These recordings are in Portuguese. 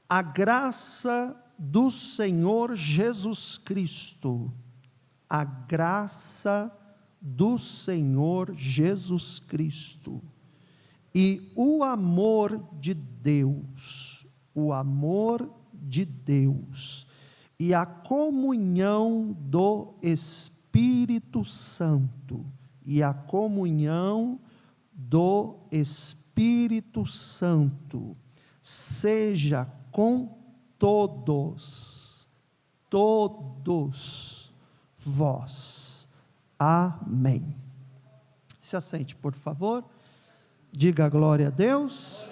A graça do Senhor Jesus Cristo, a graça do Senhor Jesus Cristo e o amor de Deus e a comunhão do Espírito Santo, seja com todos vós. Amém. Se assente, por favor. Diga glória a Deus.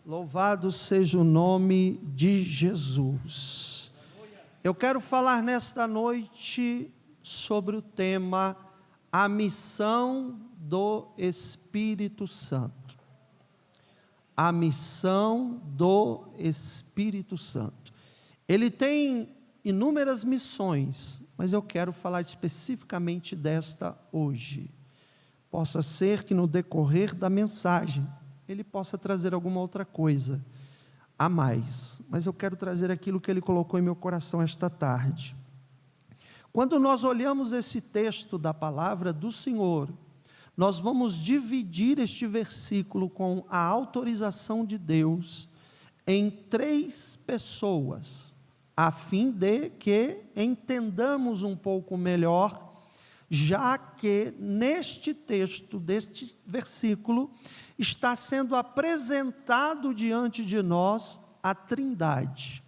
Louvado seja o nome de Jesus. Eu quero falar nesta noite sobre o tema a missão do Espírito Santo. A missão do Espírito Santo. Ele tem inúmeras missões, mas eu quero falar especificamente desta hoje. Possa ser que no decorrer da mensagem, ele possa trazer alguma outra coisa a mais, mas eu quero trazer aquilo que ele colocou em meu coração esta tarde. Quando nós olhamos esse texto da palavra do Senhor, nós vamos dividir este versículo com a autorização de Deus em 3 pessoas, a fim de que entendamos um pouco melhor, já que neste texto, deste versículo, está sendo apresentado diante de nós a Trindade.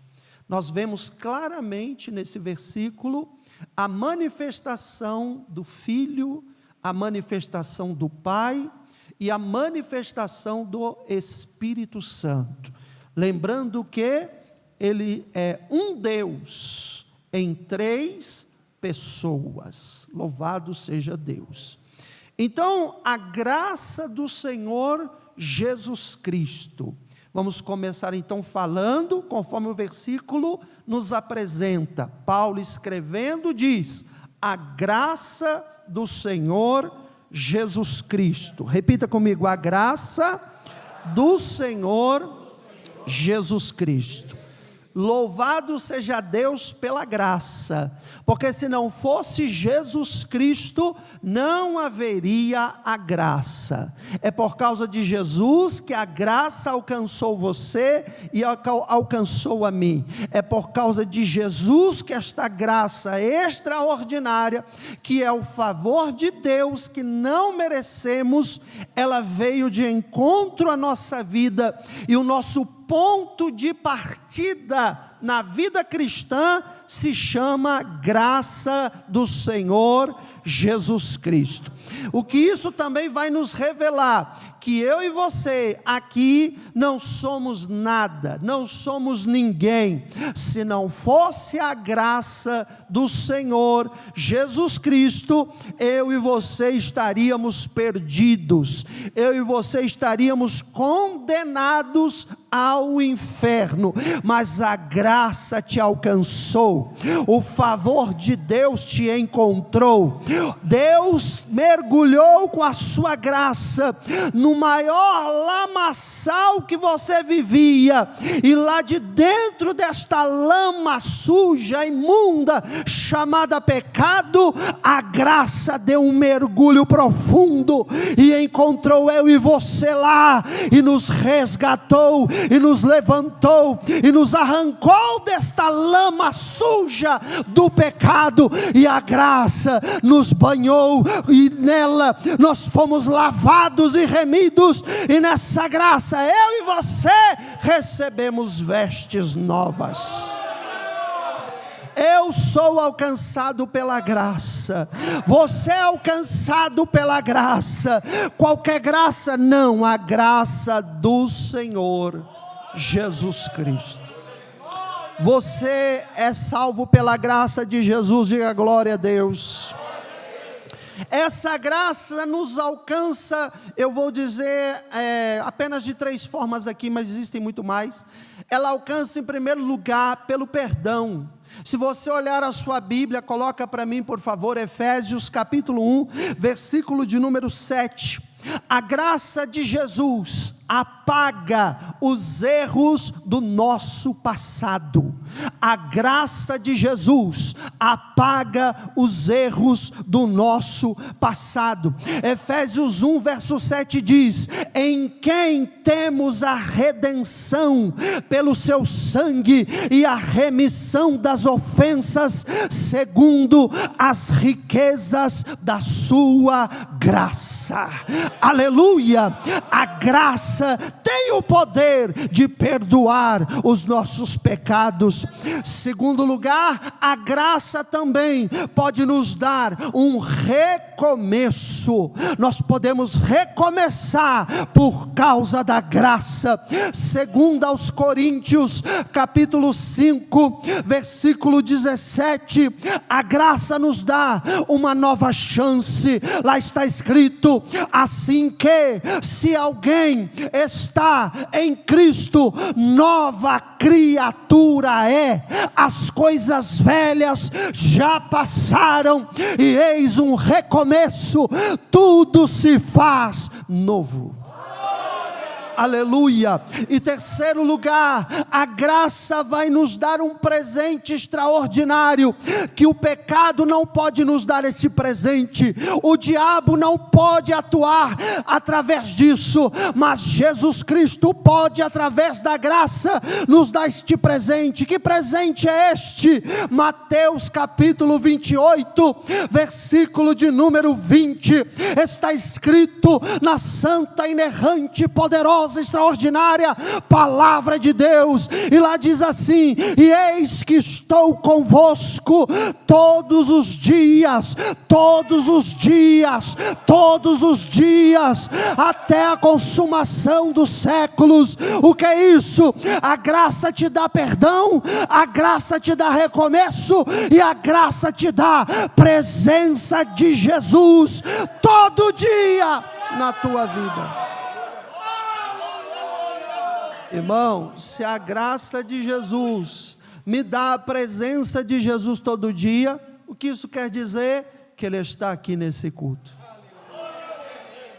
Nós vemos claramente nesse versículo a manifestação do Filho, a manifestação do Pai e a manifestação do Espírito Santo. Lembrando que Ele é um Deus em 3 pessoas. Louvado seja Deus. Então, a graça do Senhor Jesus Cristo. Vamos começar então falando, conforme o versículo nos apresenta. Paulo escrevendo diz, a graça do Senhor Jesus Cristo. Repita comigo, a graça do Senhor Jesus Cristo. Louvado seja Deus pela graça, porque se não fosse Jesus Cristo, não haveria a graça. É por causa de Jesus que a graça alcançou você e alcançou a mim. É por causa de Jesus que esta graça extraordinária, que é o favor de Deus, que não merecemos, ela veio de encontro à nossa vida, e o nosso ponto de partida na vida cristã se chama graça do Senhor Jesus Cristo. O que isso também vai nos revelar? Que eu e você aqui não somos nada, não somos ninguém, se não fosse a graça do Senhor Jesus Cristo, eu e você estaríamos perdidos, eu e você estaríamos condenados ao inferno, mas a graça te alcançou, o favor de Deus te encontrou, Deus mergulhou com a sua graça no maior lamaçal que você vivia, e lá de dentro desta lama suja, imunda, chamada pecado, a graça deu um mergulho profundo, e encontrou eu e você lá, e nos resgatou, e nos levantou, e nos arrancou desta lama suja do pecado, e a graça nos banhou, e nela nós fomos lavados e remidos, e nessa graça eu e você recebemos vestes novas. Eu sou alcançado pela graça, você é alcançado pela graça. Qualquer graça? Não, a graça do Senhor Jesus Cristo. Você é salvo pela graça de Jesus, diga glória a Deus. Essa graça nos alcança, eu vou dizer apenas de 3 formas aqui, mas existem muito mais. Ela alcança em primeiro lugar pelo perdão. Se você olhar a sua Bíblia, coloca para mim por favor, Efésios capítulo 1, versículo de número 7. A graça de Jesus, apaga os erros do nosso passado. A graça de Jesus apaga os erros do nosso passado. Efésios 1 verso 7 diz: em quem temos a redenção pelo seu sangue e a remissão das ofensas, segundo as riquezas da sua graça. Aleluia! A graça tem o poder de perdoar os nossos pecados. Segundo lugar, a graça também pode nos dar um recomeço. Nós podemos recomeçar por causa da graça. Segundo aos Coríntios, capítulo 5, versículo 17, a graça nos dá uma nova chance. Lá está escrito: assim que, se alguém está em Cristo, nova criatura é, as coisas velhas já passaram, e eis um recomeço, tudo se faz novo. Aleluia. E terceiro lugar, a graça vai nos dar um presente extraordinário, que o pecado não pode nos dar esse presente, o diabo não pode atuar através disso, mas Jesus Cristo pode, através da graça, nos dar este presente. Que presente é este? Mateus capítulo 28, versículo de número 20, está escrito na santa, inerrante, poderosa, extraordinária palavra de Deus, e lá diz assim: e eis que estou convosco todos os dias, todos os dias, todos os dias, até a consumação dos séculos. O que é isso? A graça te dá perdão, a graça te dá recomeço, e a graça te dá presença de Jesus todo dia na tua vida. Irmão, se a graça de Jesus me dá a presença de Jesus todo dia, o que isso quer dizer? Que Ele está aqui nesse culto.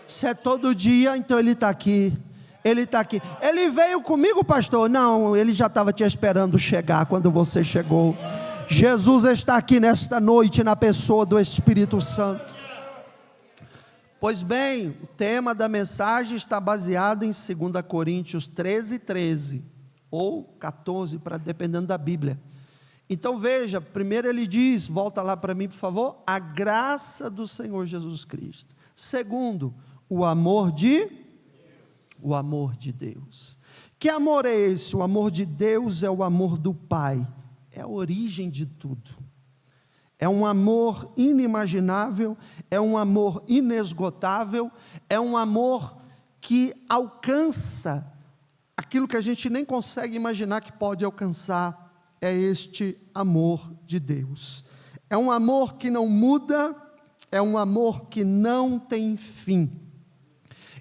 Se é todo dia, então Ele está aqui. Ele está aqui. Ele veio comigo, pastor? Não, Ele já estava te esperando chegar quando você chegou. Jesus está aqui nesta noite na pessoa do Espírito Santo. Pois bem, o tema da mensagem está baseado em 2 Coríntios 13, ou 14, dependendo da Bíblia. Então veja, primeiro ele diz, volta lá para mim por favor, a graça do Senhor Jesus Cristo. Segundo, o amor de Deus. Que amor é esse? O amor de Deus é o amor do Pai, é a origem de tudo. É um amor inimaginável, é um amor inesgotável, é um amor que alcança aquilo que a gente nem consegue imaginar que pode alcançar. É este amor de Deus. É um amor que não muda, é um amor que não tem fim.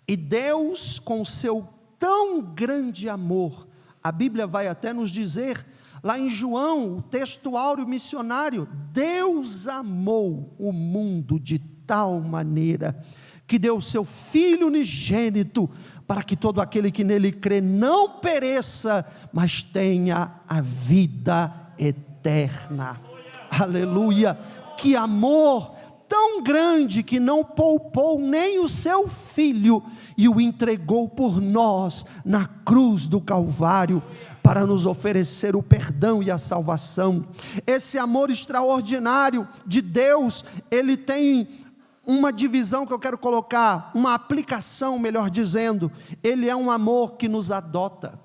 E Deus, com seu tão grande amor, a Bíblia vai até nos dizer, lá em João, o texto áureo missionário, Deus amou o mundo de tal maneira, que deu o seu Filho unigênito, para que todo aquele que nele crê não pereça, mas tenha a vida eterna. Aleluia! Que amor tão grande, que não poupou nem o seu Filho, e o entregou por nós, na cruz do Calvário, para nos oferecer o perdão e a salvação. Esse amor extraordinário de Deus, ele tem uma divisão que eu quero colocar, uma aplicação, melhor dizendo. Ele é um amor que nos adota,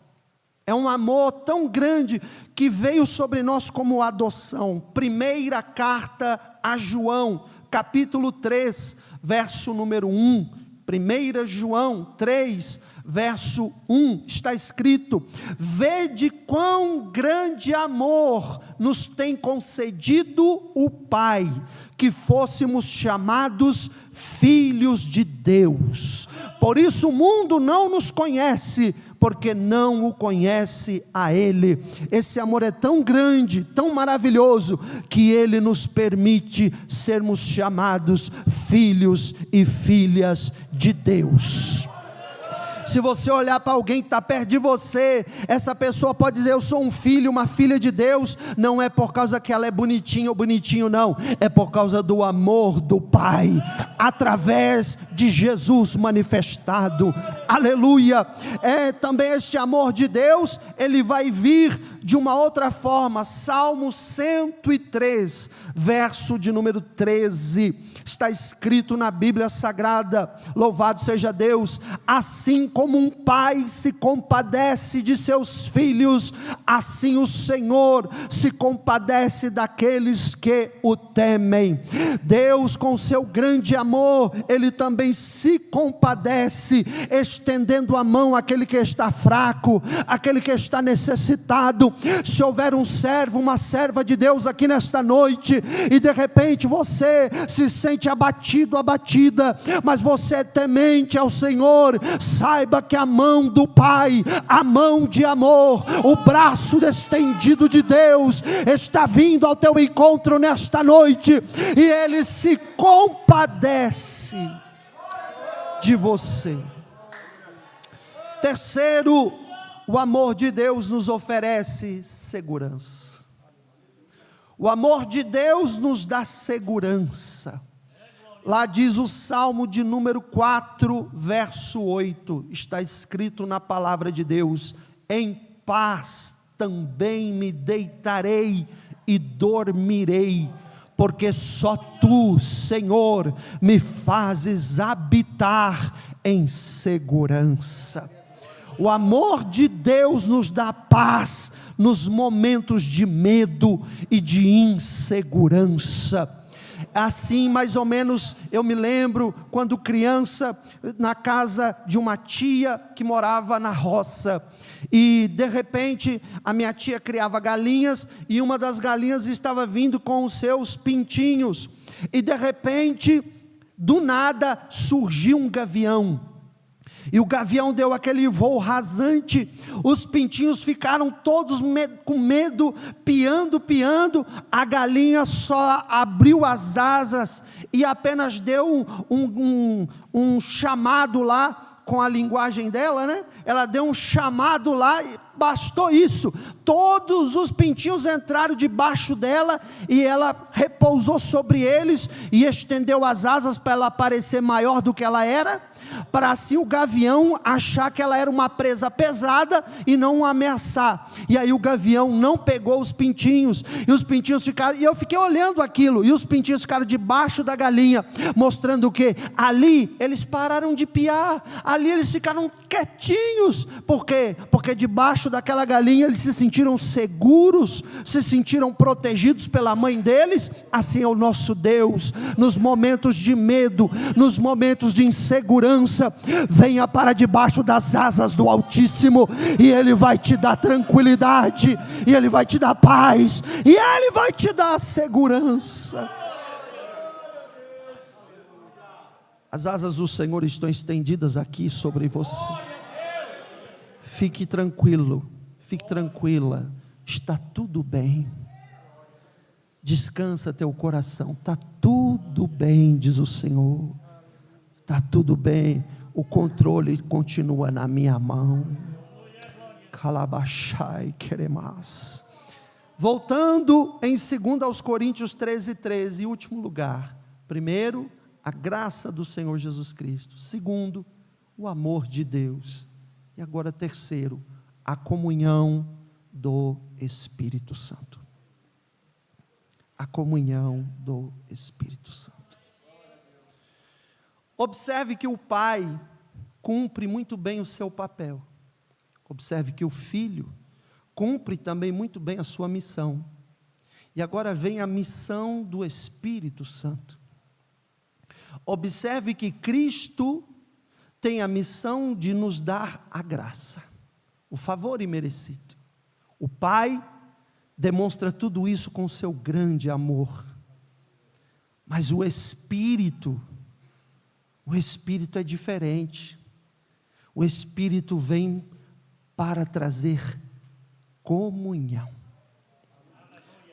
é um amor tão grande, que veio sobre nós como adoção. Primeira carta a João, capítulo 3, verso número 1, 1 João 3, verso 1, está escrito: vede quão grande amor nos tem concedido o Pai, que fôssemos chamados filhos de Deus. Por isso o mundo não nos conhece, porque não o conhece a Ele. Esse amor é tão grande, tão maravilhoso, que Ele nos permite sermos chamados filhos e filhas de Deus. Se você olhar para alguém que está perto de você, essa pessoa pode dizer: eu sou um filho, uma filha de Deus. Não é por causa que ela é bonitinha ou bonitinho, não. É por causa do amor do Pai, através de Jesus manifestado. Aleluia. Também este amor de Deus, ele vai vir de uma outra forma. Salmo 103, verso de número 13, está escrito na Bíblia Sagrada: louvado seja Deus, assim como um pai se compadece de seus filhos, assim o Senhor se compadece daqueles que o temem. Deus, com seu grande amor, ele também se compadece, estendendo a mão àquele que está fraco, àquele que está necessitado. Se houver um servo, uma serva de Deus aqui nesta noite, e de repente você se sente abatido, abatida, mas você é temente ao Senhor, saiba que a mão do Pai, a mão de amor, o braço estendido de Deus, está vindo ao teu encontro nesta noite, e Ele se compadece de você. Terceiro, o amor de Deus nos oferece segurança. O amor de Deus nos dá segurança. Lá diz o Salmo de número 4, verso 8, está escrito na palavra de Deus: em paz também me deitarei e dormirei, porque só Tu, Senhor, me fazes habitar em segurança. O amor de Deus nos dá paz nos momentos de medo e de insegurança. Assim, mais ou menos, eu me lembro quando criança, na casa de uma tia que morava na roça, e de repente a minha tia criava galinhas, e uma das galinhas estava vindo com os seus pintinhos, e de repente, do nada, surgiu um gavião, e o gavião deu aquele voo rasante, os pintinhos ficaram todos com medo, piando, a galinha só abriu as asas, e apenas deu um chamado lá, com a linguagem dela, né? Ela deu um chamado lá, e bastou isso, todos os pintinhos entraram debaixo dela, e ela repousou sobre eles, e estendeu as asas para ela parecer maior do que ela era, para assim o gavião achar que ela era uma presa pesada e não ameaçar. E aí o gavião não pegou os pintinhos, e os pintinhos ficaram, e eu fiquei olhando aquilo, e os pintinhos ficaram debaixo da galinha, mostrando que ali eles pararam de piar, ali eles ficaram quietinhos. Por quê? Porque debaixo daquela galinha eles se sentiram seguros, se sentiram protegidos pela mãe deles. Assim é o nosso Deus, nos momentos de medo, nos momentos de insegurança, venha para debaixo das asas do Altíssimo, e Ele vai te dar tranquilidade, e Ele vai te dar paz, e Ele vai te dar segurança. As asas do Senhor estão estendidas aqui sobre você. Fique tranquilo, fique tranquila, está tudo bem. Descansa teu coração, está tudo bem, diz o Senhor. Está tudo bem, o controle continua na minha mão. Calabachai queremas. Voltando em 2 Coríntios 13, último lugar. Primeiro, a graça do Senhor Jesus Cristo. Segundo, o amor de Deus. E agora terceiro, a comunhão do Espírito Santo. A comunhão do Espírito Santo. Observe que o Pai cumpre muito bem o seu papel. Observe que o Filho cumpre também muito bem a sua missão. E agora vem a missão do Espírito Santo. Observe que Cristo tem a missão de nos dar a graça, o favor imerecido. O Pai demonstra tudo isso com o seu grande amor. Mas o Espírito é diferente. O Espírito vem para trazer comunhão.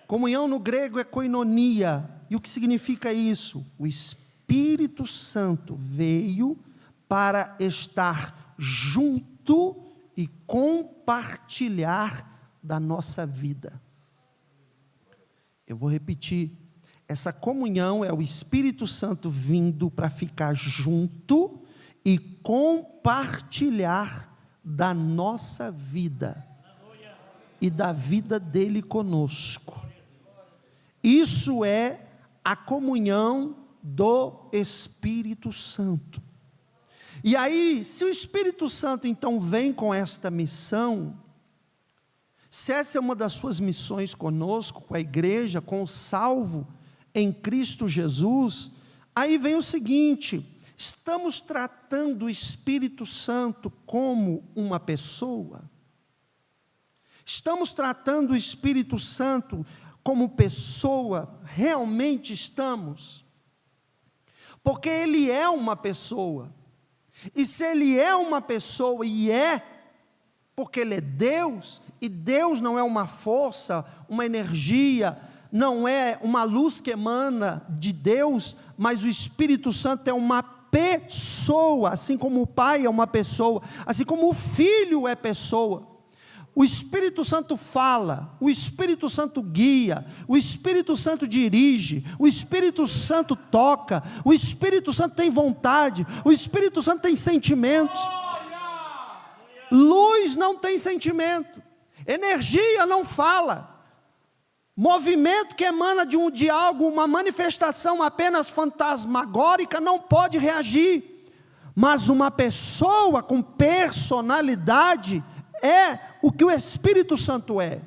Comunhão no grego é koinonia. E o que significa isso? O Espírito Santo veio para estar junto e compartilhar da nossa vida. Eu vou repetir, essa comunhão é o Espírito Santo vindo para ficar junto e compartilhar da nossa vida e da vida dele conosco. Isso é a comunhão do Espírito Santo. E aí, se o Espírito Santo então vem com esta missão, se essa é uma das suas missões conosco, com a igreja, com o salvo em Cristo Jesus, aí vem o seguinte: estamos tratando o Espírito Santo como uma pessoa? Estamos tratando o Espírito Santo como pessoa? Realmente estamos? Porque ele é uma pessoa. E se ele é uma pessoa, e é, porque ele é Deus, e Deus não é uma força, uma energia, não é uma luz que emana de Deus, mas o Espírito Santo é uma pessoa, assim como o Pai é uma pessoa, assim como o Filho é pessoa. O Espírito Santo fala, o Espírito Santo guia, o Espírito Santo dirige, o Espírito Santo toca, o Espírito Santo tem vontade, o Espírito Santo tem sentimentos. Luz não tem sentimento, energia não fala, movimento que emana de algo, uma manifestação apenas fantasmagórica não pode reagir, mas uma pessoa com personalidade é o que o Espírito Santo é,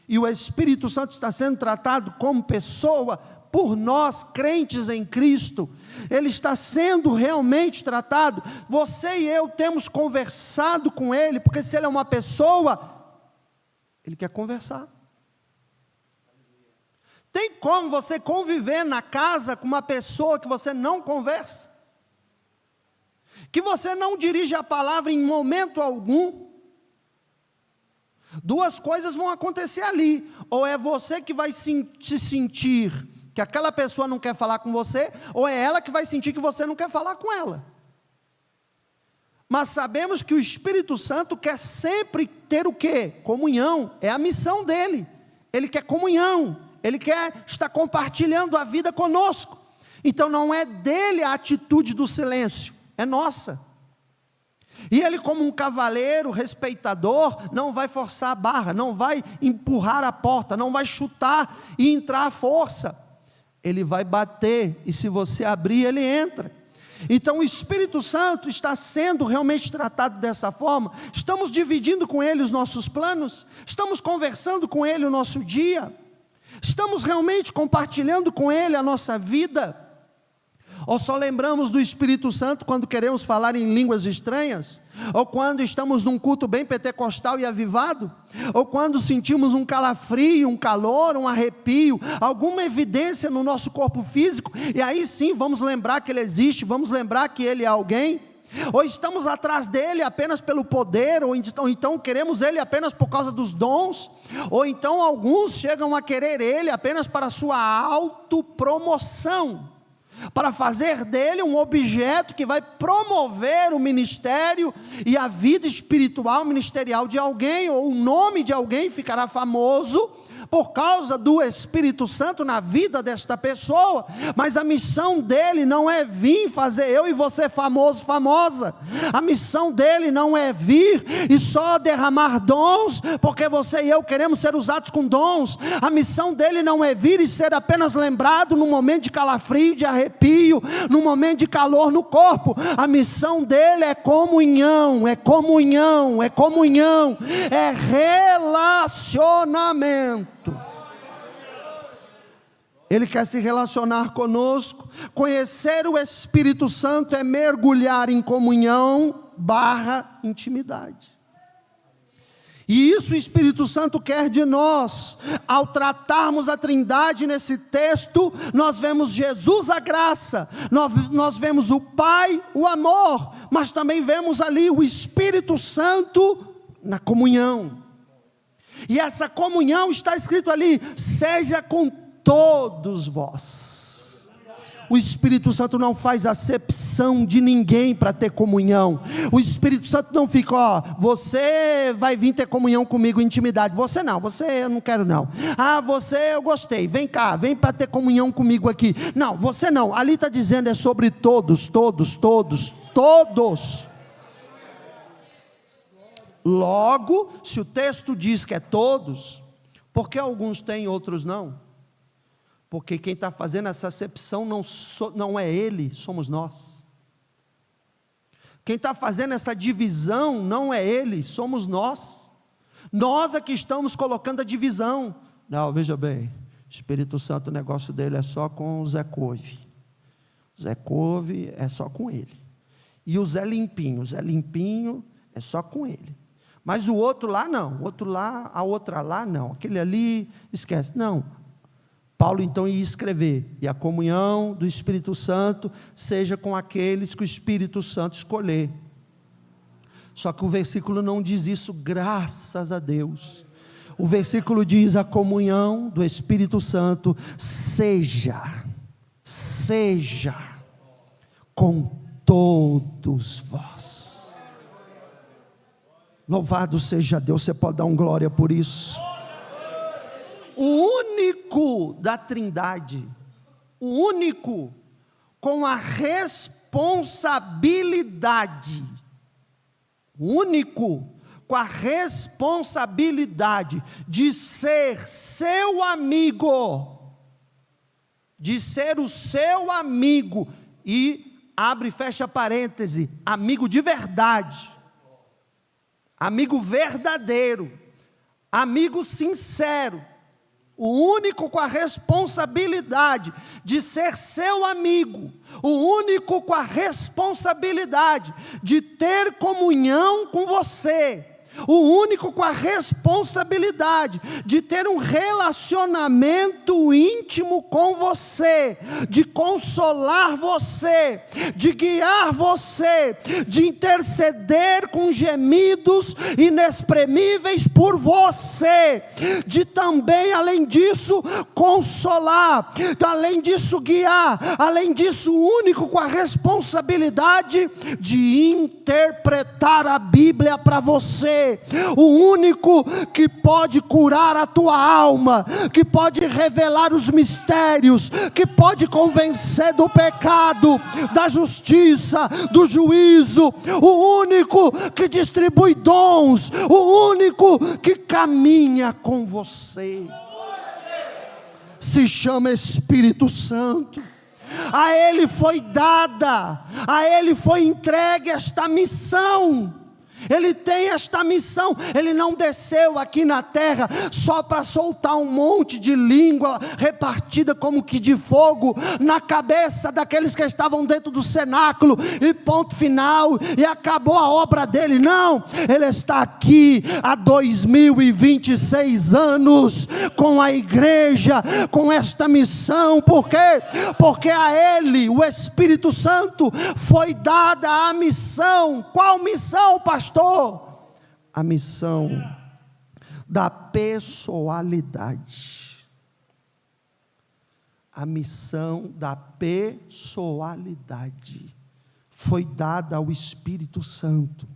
e o Espírito Santo está sendo tratado como pessoa por nós, crentes em Cristo. Ele está sendo realmente tratado. Você e eu temos conversado com Ele, porque se Ele é uma pessoa, Ele quer conversar. Tem como você conviver na casa com uma pessoa que você não conversa? Que você não dirige a palavra em momento algum? Duas coisas vão acontecer ali: ou é você que vai se sentir que aquela pessoa não quer falar com você, ou é ela que vai sentir que você não quer falar com ela. Mas sabemos que o Espírito Santo quer sempre ter o quê? Comunhão, é a missão dele. Ele quer comunhão, ele quer estar compartilhando a vida conosco. Então não é dele a atitude do silêncio, é nossa. E ele, como um cavaleiro respeitador, não vai forçar a barra, não vai empurrar a porta, não vai chutar e entrar à força. Ele vai bater, e se você abrir, ele entra. Então o Espírito Santo está sendo realmente tratado dessa forma. Estamos dividindo com ele os nossos planos, estamos conversando com ele o nosso dia, estamos realmente compartilhando com ele a nossa vida. Ou só lembramos do Espírito Santo quando queremos falar em línguas estranhas? Ou quando estamos num culto bem pentecostal e avivado? Ou quando sentimos um calafrio, um calor, um arrepio, alguma evidência no nosso corpo físico, e aí sim vamos lembrar que Ele existe, vamos lembrar que Ele é alguém? Ou estamos atrás dEle apenas pelo poder, ou então queremos Ele apenas por causa dos dons, ou então alguns chegam a querer Ele apenas para a sua autopromoção, para fazer dele um objeto que vai promover o ministério e a vida espiritual ministerial de alguém, ou o nome de alguém ficará famoso por causa do Espírito Santo na vida desta pessoa. Mas a missão dele não é vir fazer eu e você famoso, famosa. A missão dele não é vir e só derramar dons, porque você e eu queremos ser usados com dons. A missão dele não é vir e ser apenas lembrado no momento de calafrio, de arrepio, no momento de calor no corpo. A missão dele é comunhão, é comunhão, é comunhão, é relacionamento. Ele quer se relacionar conosco. Conhecer o Espírito Santo é mergulhar em comunhão / intimidade. E isso o Espírito Santo quer de nós. Ao tratarmos a Trindade nesse texto, nós vemos Jesus a graça, nós vemos o Pai, o amor, mas também vemos ali o Espírito Santo na comunhão. E essa comunhão está escrito ali: seja com todos vós. O Espírito Santo não faz acepção de ninguém para ter comunhão. O Espírito Santo não fica, ó, você vai vir ter comunhão comigo, intimidade. Você não, você eu não quero não. Ah, você eu gostei, vem cá, vem para ter comunhão comigo aqui. Não, você não, ali está dizendo é sobre todos, todos, todos, todos. Logo, se o texto diz que é todos, por que alguns têm e outros não? Porque quem está fazendo essa acepção não é ele, somos nós. Quem está fazendo essa divisão não é ele, somos nós. Nós é que estamos colocando a divisão. Não, veja bem, Espírito Santo, o negócio dele é só com o Zé Couve. Zé Couve é só com ele. E o Zé Limpinho é só com ele. Mas o outro lá não, o outro lá, a outra lá não, aquele ali, esquece, não. Paulo então ia escrever, e a comunhão do Espírito Santo seja com aqueles que o Espírito Santo escolher. Só que o versículo não diz isso, graças a Deus. O versículo diz: a comunhão do Espírito Santo seja com todos vós. Louvado seja Deus, você pode dar um glória por isso. O único da Trindade, o único com a responsabilidade, de ser seu amigo, de ser o seu amigo, e abre e fecha parêntese, amigo de verdade, amigo verdadeiro, amigo sincero, o único com a responsabilidade de ser seu amigo, o único com a responsabilidade de ter comunhão com você, o único com a responsabilidade de ter um relacionamento íntimo com você, de consolar você, de guiar você, de interceder com gemidos inexprimíveis por você, de também, além disso, consolar, além disso, guiar, além disso, o único com a responsabilidade de interpretar a Bíblia para você, o único que pode curar a tua alma, que pode revelar os mistérios, que pode convencer do pecado, da justiça, do juízo, o único que distribui dons, o único que caminha com você, se chama Espírito Santo. A Ele foi dada, a Ele foi entregue esta missão. Ele tem esta missão. Ele não desceu aqui na terra só para soltar um monte de língua repartida como que de fogo na cabeça daqueles que estavam dentro do cenáculo, e ponto final, e acabou a obra dele. Não, ele está aqui há 2026 anos com a igreja, com esta missão. Por quê? Porque a ele, o Espírito Santo, foi dada a missão. Qual missão, pastor? A missão da pessoalidade. A missão da pessoalidade foi dada ao Espírito Santo.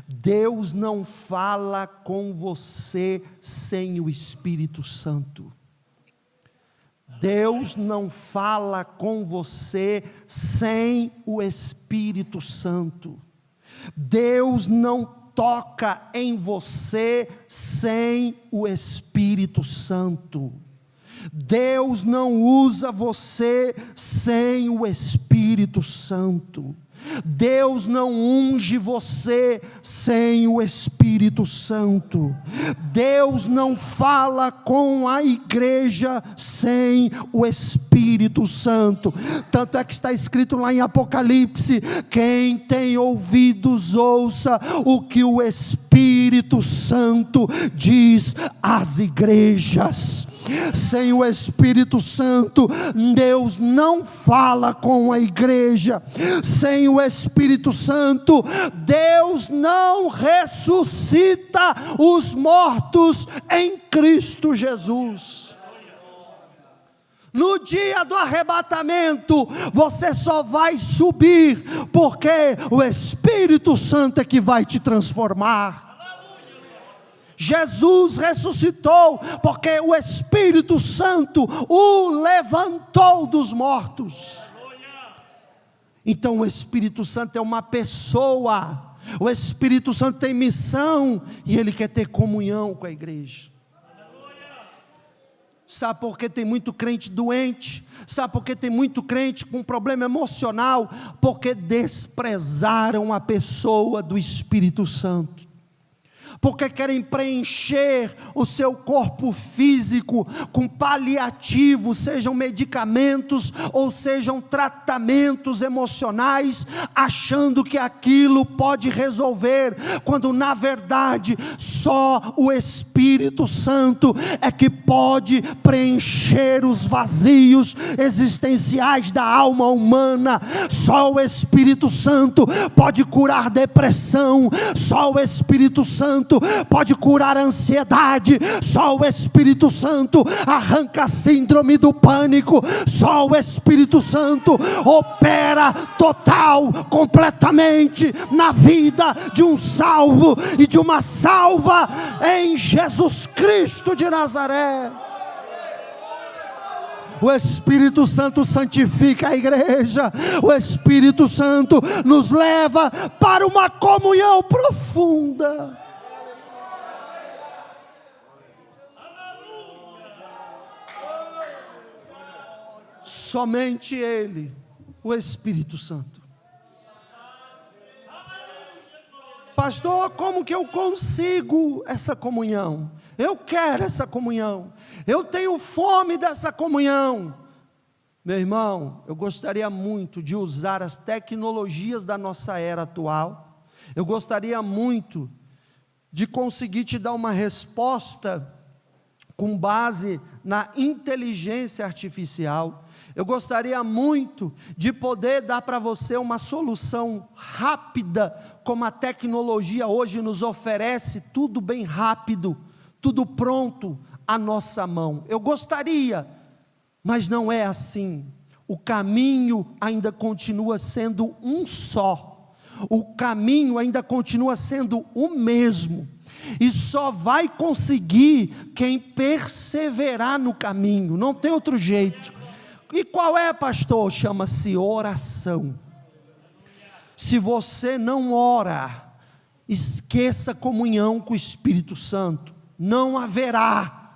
Deus não fala com você sem o Espírito Santo. Deus não fala com você sem o Espírito Santo. Deus não toca em você sem o Espírito Santo. Deus não usa você sem o Espírito Santo. Deus não unge você sem o Espírito Santo. Deus não fala com a igreja sem o Espírito Santo. Tanto é que está escrito lá em Apocalipse: quem tem ouvidos ouça o que o Espírito Santo diz às igrejas. Sem o Espírito Santo, Deus não fala com a igreja. Sem o Espírito Santo, Deus não ressuscita os mortos em Cristo Jesus. No dia do arrebatamento, você só vai subir, porque o Espírito Santo é que vai te transformar. Jesus ressuscitou, porque o Espírito Santo o levantou dos mortos. Então o Espírito Santo é uma pessoa, o Espírito Santo tem missão, e ele quer ter comunhão com a igreja. Sabe por que tem muito crente doente? Sabe por que tem muito crente com problema emocional? Porque desprezaram a pessoa do Espírito Santo. Porque querem preencher o seu corpo físico com paliativos, sejam medicamentos ou sejam tratamentos emocionais, achando que aquilo pode resolver, quando na verdade só o Espírito Santo é que pode preencher os vazios existenciais da alma humana. Só o Espírito Santo pode curar depressão, só o Espírito Santo pode curar a ansiedade, só o Espírito Santo arranca a síndrome do pânico, só o Espírito Santo opera total, completamente na vida de um salvo e de uma salva em Jesus Cristo de Nazaré. O Espírito Santo santifica a igreja, o Espírito Santo nos leva para uma comunhão profunda. Somente Ele, o Espírito Santo. Pastor, como que eu consigo essa comunhão? Eu quero essa comunhão, eu tenho fome dessa comunhão. Meu irmão, eu gostaria muito de usar as tecnologias da nossa era atual. Eu gostaria muito de conseguir te dar uma resposta com base na inteligência artificial. Eu gostaria muito de poder dar para você uma solução rápida, como a tecnologia hoje nos oferece, tudo bem rápido, tudo pronto à nossa mão. Eu gostaria, mas não é assim. O caminho ainda continua sendo um só. O caminho ainda continua sendo o mesmo. E só vai conseguir quem perseverar no caminho, não tem outro jeito. E qual é, pastor? Chama-se oração. Se você não ora, esqueça a comunhão com o Espírito Santo. Não haverá.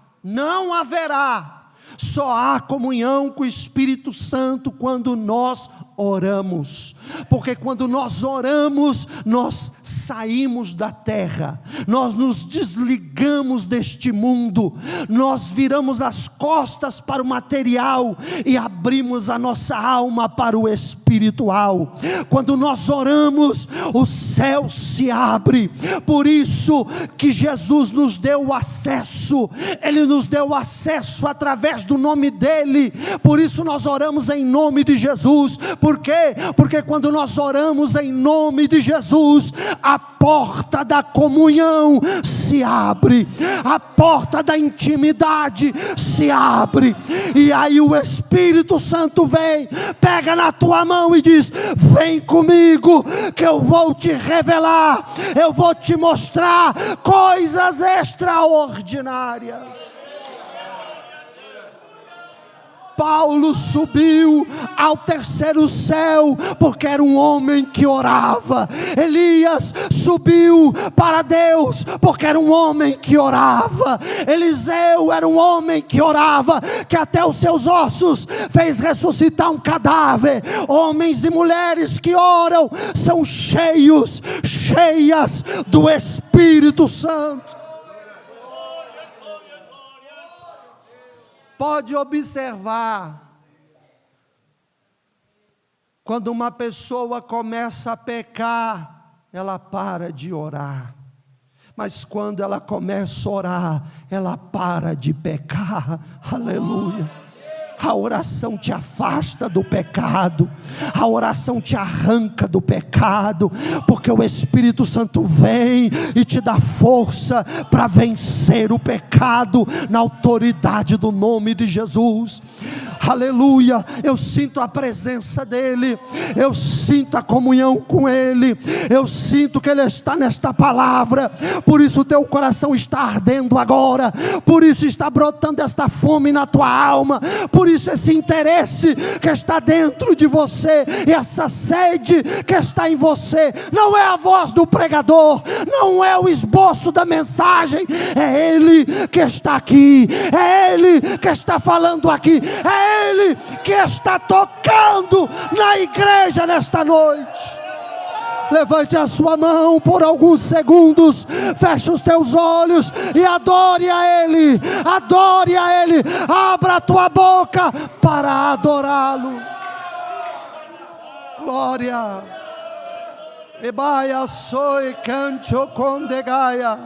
Só há comunhão com o Espírito Santo quando nós oramos, porque quando nós oramos, nós saímos da terra, nós nos desligamos deste mundo, nós viramos as costas para o material e abrimos a nossa alma para o espiritual. Quando nós oramos, o céu se abre. Por isso que Jesus nos deu o acesso, Ele nos deu o acesso através do nome dEle. Por isso nós oramos em nome de Jesus. Por quê? Porque quando nós oramos em nome de Jesus, a porta da comunhão se abre, a porta da intimidade se abre, e aí o Espírito Santo vem, pega na tua mão e diz: vem comigo que eu vou te revelar, eu vou te mostrar coisas extraordinárias. Paulo subiu ao terceiro céu, porque era um homem que orava. Elias subiu para Deus, porque era um homem que orava. Eliseu era um homem que orava, que até os seus ossos fez ressuscitar um cadáver. Homens e mulheres que oram são cheias do Espírito Santo. Pode observar, quando uma pessoa começa a pecar, ela para de orar, mas quando ela começa a orar, ela para de pecar. Aleluia. A oração te afasta do pecado, a oração te arranca do pecado, porque o Espírito Santo vem e te dá força para vencer o pecado na autoridade do nome de Jesus. Aleluia, eu sinto a presença dEle, eu sinto a comunhão com Ele, eu sinto que Ele está nesta palavra, por isso o teu coração está ardendo agora, por isso está brotando esta fome na tua alma, por isso esse interesse que está dentro de você, e essa sede que está em você, não é a voz do pregador, não é o esboço da mensagem, é Ele que está aqui, é Ele que está falando aqui, é Ele que está tocando na igreja nesta noite. Levante a sua mão por alguns segundos, feche os teus olhos e adore a Ele, adore a Ele, abra a tua boca para adorá-lo. Glória. Ebaia soi cancho condegaia,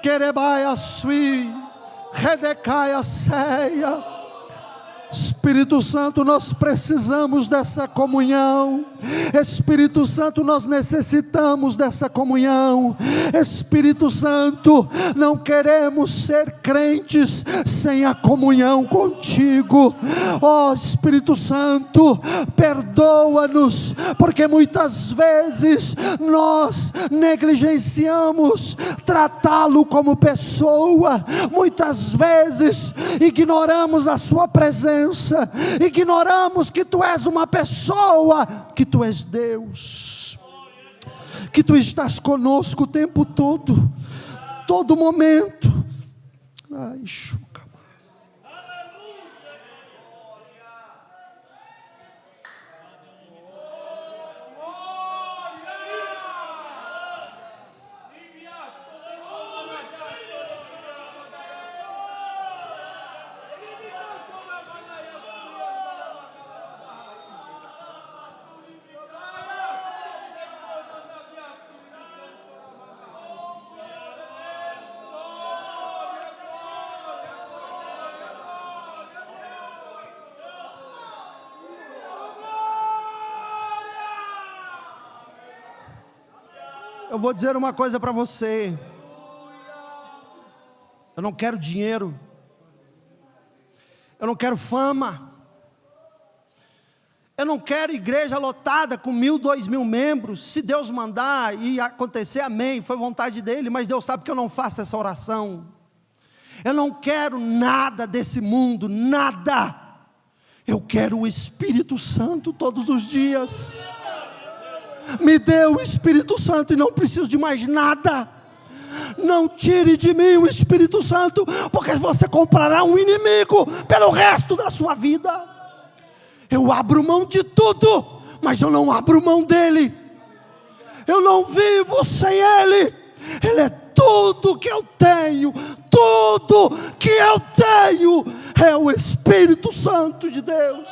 querebaia sui, redecaia ceia. Espírito Santo, nós precisamos dessa comunhão. Espírito Santo, nós necessitamos dessa comunhão. Espírito Santo, não queremos ser crentes sem a comunhão contigo. Ó Espírito Santo, perdoa-nos, porque muitas vezes nós negligenciamos tratá-lo como pessoa, muitas vezes ignoramos a sua presença, ignoramos que tu és uma pessoa, que tu és Deus, que tu estás conosco o tempo todo, todo momento. Ai, chuca. Eu vou dizer uma coisa para você. Eu não quero dinheiro. Eu não quero fama. Eu não quero igreja lotada com 1.000, 2.000 membros. Se Deus mandar e acontecer, amém, foi vontade dEle. Mas Deus sabe que eu não faço essa oração. Eu não quero nada desse mundo, nada. Eu quero o Espírito Santo todos os dias. Me dê o Espírito Santo e não preciso de mais nada. Não tire de mim o Espírito Santo, porque você comprará um inimigo pelo resto da sua vida. Eu abro mão de tudo, mas eu não abro mão dEle. Eu não vivo sem Ele. Ele é tudo que eu tenho. Tudo que eu tenho é o Espírito Santo de Deus.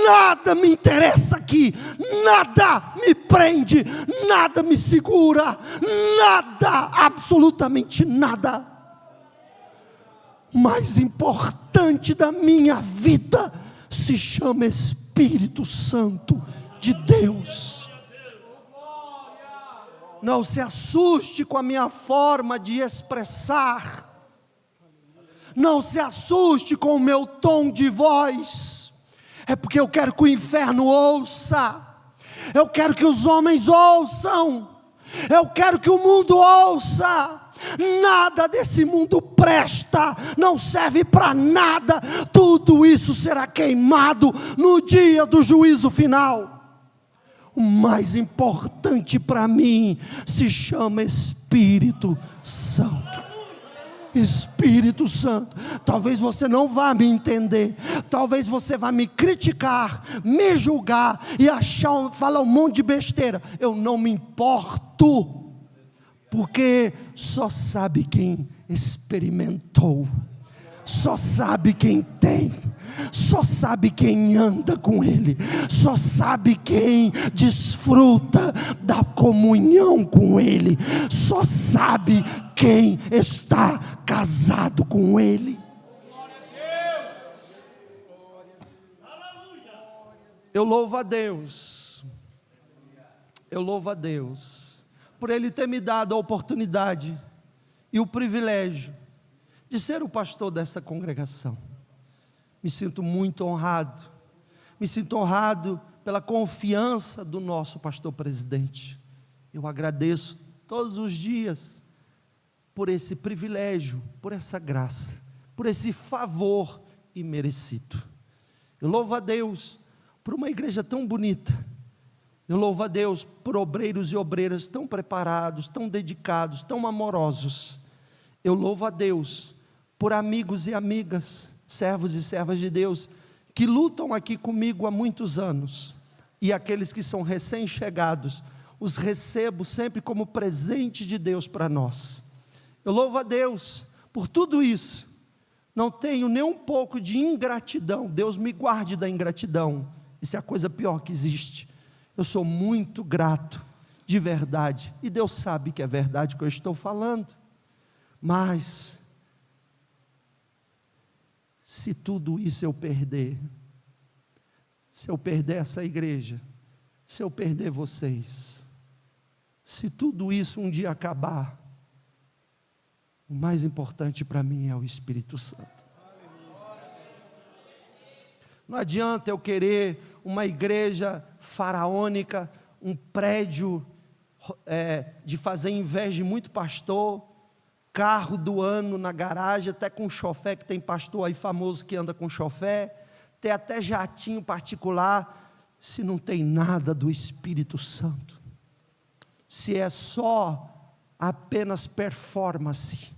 Nada me interessa aqui, nada me prende, nada me segura, nada, absolutamente nada. O mais importante da minha vida se chama Espírito Santo de Deus. Não se assuste com a minha forma de expressar, não se assuste com o meu tom de voz. É porque eu quero que o inferno ouça, eu quero que os homens ouçam, eu quero que o mundo ouça. Nada desse mundo presta, não serve para nada, tudo isso será queimado no dia do juízo final. O mais importante para mim se chama Espírito Santo. Espírito Santo. Talvez você não vá me entender, talvez você vá me criticar, me julgar e falar um monte de besteira. Eu não me importo, porque só sabe quem experimentou, só sabe quem tem, só sabe quem anda com Ele, só sabe quem desfruta da comunhão com Ele, só sabe quem está casado com Ele. Eu louvo a Deus, por Ele ter me dado a oportunidade e o privilégio de ser o pastor dessa congregação. Me sinto muito honrado, pela confiança do nosso pastor presidente. Eu agradeço todos os dias por esse privilégio, por essa graça, por esse favor imerecido. Eu louvo a Deus por uma igreja tão bonita. Eu louvo a Deus por obreiros e obreiras tão preparados, tão dedicados, tão amorosos. Eu louvo a Deus por amigos e amigas, servos e servas de Deus, que lutam aqui comigo há muitos anos. E aqueles que são recém-chegados, os recebo sempre como presente de Deus para nós. Eu louvo a Deus por tudo isso. Não tenho nem um pouco de ingratidão. Deus me guarde da ingratidão. Isso é a coisa pior que existe. Eu sou muito grato, de verdade. E Deus sabe que é verdade que eu estou falando. Mas, se tudo isso eu perder, se eu perder essa igreja, se eu perder vocês, se tudo isso um dia acabar, o mais importante para mim é o Espírito Santo. Não adianta eu querer uma igreja faraônica, um prédio de fazer inveja de muito pastor, carro do ano na garagem, até com chofé, que tem pastor aí famoso que anda com chofé, ter até jatinho particular, se não tem nada do Espírito Santo, se é só apenas performance,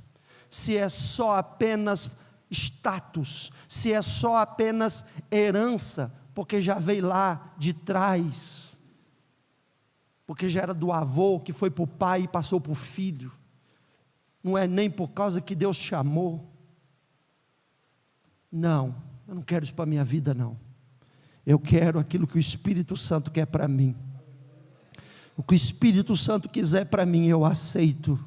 se é só apenas status, se é só apenas herança, porque já veio lá de trás, porque já era do avô, que foi para o pai e passou para o filho, não é nem por causa que Deus chamou. Não, eu não quero isso para a minha vida não. Eu quero aquilo que o Espírito Santo quer para mim. O que o Espírito Santo quiser para mim, eu aceito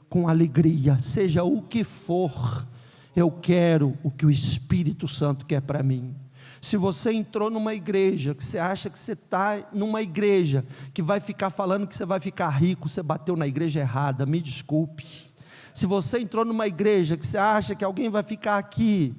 com alegria, seja o que for. Eu quero o que o Espírito Santo quer para mim. Se você entrou numa igreja, que você acha que você está numa igreja, que vai ficar falando que você vai ficar rico, você bateu na igreja errada, me desculpe. Se você entrou numa igreja, que você acha que alguém vai ficar aqui,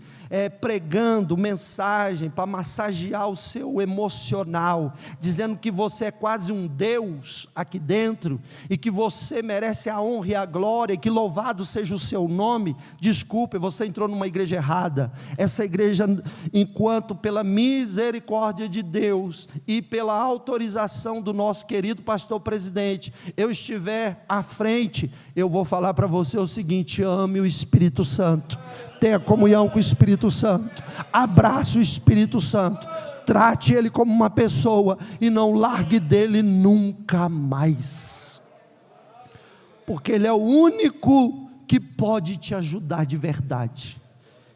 pregando mensagem para massagear o seu emocional, dizendo que você é quase um Deus aqui dentro, e que você merece a honra e a glória, e que louvado seja o seu nome, desculpe, você entrou numa igreja errada. Essa igreja, enquanto pela misericórdia de Deus, e pela autorização do nosso querido pastor presidente, eu estiver à frente, eu vou falar para você o seguinte: ame o Espírito Santo, tenha comunhão com o Espírito Santo, abrace o Espírito Santo, trate ele como uma pessoa, e não largue dele nunca mais, porque ele é o único que pode te ajudar de verdade,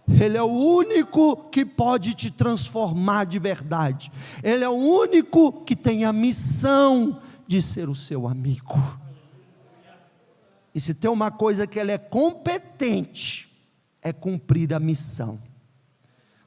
ele é o único que pode te transformar de verdade, ele é o único que tem a missão de ser o seu amigo. E se tem uma coisa que ele é competente, é cumprir a missão.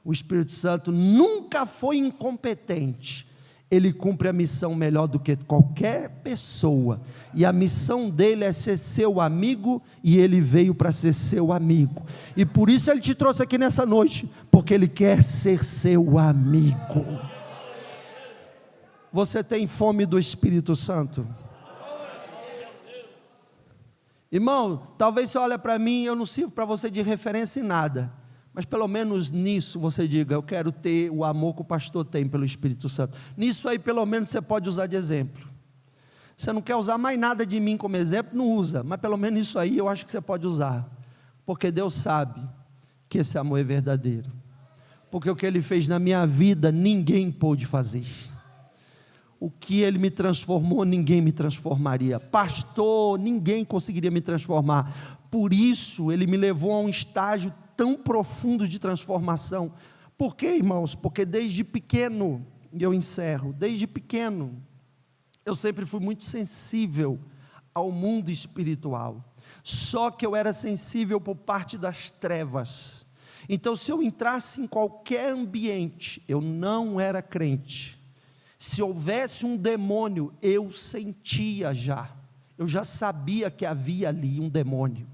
O Espírito Santo nunca foi incompetente, ele cumpre a missão melhor do que qualquer pessoa, e a missão dele é ser seu amigo, e ele veio para ser seu amigo, e por isso ele te trouxe aqui nessa noite, porque ele quer ser seu amigo. Você tem fome do Espírito Santo? Irmão, talvez você olhe para mim, eu não sirvo para você de referência em nada, mas pelo menos nisso você diga: eu quero ter o amor que o pastor tem pelo Espírito Santo. Nisso aí pelo menos você pode usar de exemplo. Você não quer usar mais nada de mim como exemplo, não usa, mas pelo menos isso aí eu acho que você pode usar, porque Deus sabe que esse amor é verdadeiro, porque o que Ele fez na minha vida, ninguém pôde fazer. O que Ele me transformou, ninguém me transformaria. Pastor, ninguém conseguiria me transformar. Por isso, Ele me levou a um estágio tão profundo de transformação. Por quê, irmãos? Porque desde pequeno, e eu encerro, desde pequeno, eu sempre fui muito sensível ao mundo espiritual. Só que eu era sensível por parte das trevas. Então, se eu entrasse em qualquer ambiente, eu não era crente, Se houvesse um demônio, eu sentia já. Eu já sabia que havia ali um demônio.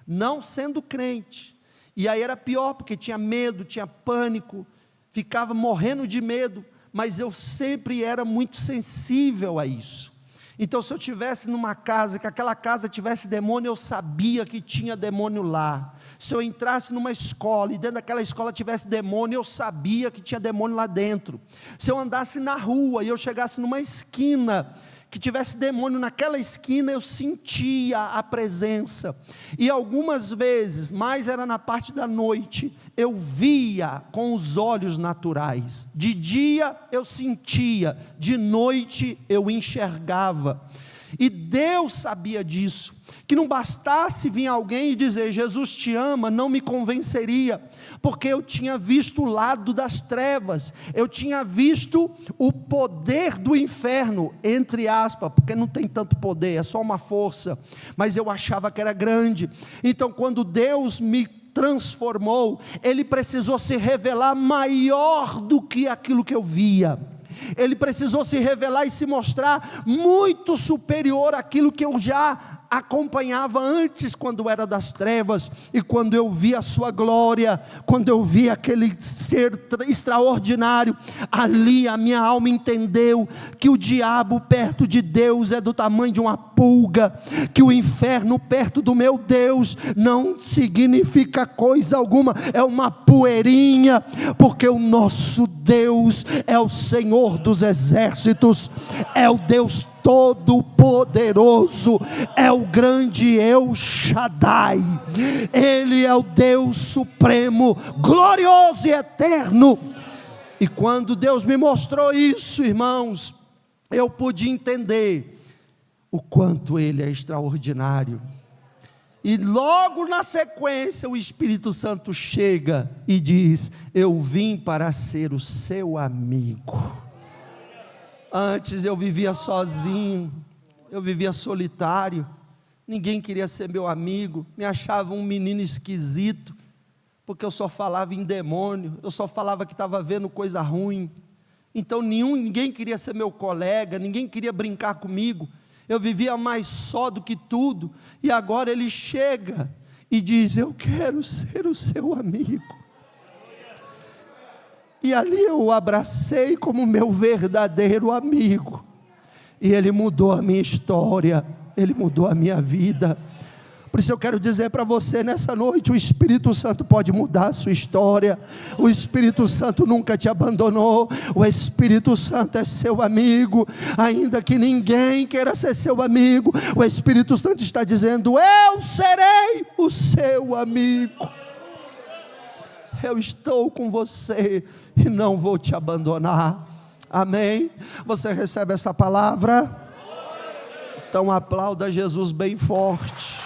Não sendo crente. E aí era pior, porque tinha medo, tinha pânico, ficava morrendo de medo, mas eu sempre era muito sensível a isso. Então, se eu estivesse numa casa, que aquela casa tivesse demônio, eu sabia que tinha demônio lá. Se eu entrasse numa escola, e dentro daquela escola tivesse demônio, eu sabia que tinha demônio lá dentro. Se eu andasse na rua, e eu chegasse numa esquina, que tivesse demônio naquela esquina, eu sentia a presença. E algumas vezes, mais era na parte da noite, eu via com os olhos naturais. De dia eu sentia, de noite eu enxergava. E Deus sabia disso, que não bastasse vir alguém e dizer, Jesus te ama, não me convenceria, porque eu tinha visto o lado das trevas, eu tinha visto o poder do inferno, entre aspas, porque não tem tanto poder, é só uma força, mas eu achava que era grande. Então, quando Deus me transformou, Ele precisou se revelar maior do que aquilo que eu via. Ele precisou se revelar e se mostrar muito superior àquilo que eu já acompanhava antes, quando era das trevas. E quando eu vi a sua glória, quando eu vi aquele ser extraordinário, ali a minha alma entendeu que o diabo perto de Deus é do tamanho de uma pulga, que o inferno perto do meu Deus não significa coisa alguma, é uma poeirinha, porque o nosso Deus é o Senhor dos exércitos, é o Deus Todo-Poderoso, é o grande El Shaddai, Ele é o Deus Supremo, glorioso e eterno. E quando Deus me mostrou isso, irmãos, eu pude entender o quanto Ele é extraordinário. E logo na sequência o Espírito Santo chega e diz, eu vim para ser o seu amigo. Antes eu vivia sozinho, eu vivia solitário, ninguém queria ser meu amigo, me achava um menino esquisito, porque eu só falava em demônio, eu só falava que estava vendo coisa ruim. Então ninguém queria ser meu colega, ninguém queria brincar comigo, eu vivia mais só do que tudo. E agora Ele chega e diz, eu quero ser o seu amigo. E ali eu o abracei como meu verdadeiro amigo. E Ele mudou a minha história, Ele mudou a minha vida. Por isso eu quero dizer para você nessa noite, o Espírito Santo pode mudar a sua história. O Espírito Santo nunca te abandonou. O Espírito Santo é seu amigo, ainda que ninguém queira ser seu amigo. O Espírito Santo está dizendo, eu serei o seu amigo. Eu estou com você e não vou te abandonar. Amém? Você recebe essa palavra? Então aplauda Jesus bem forte.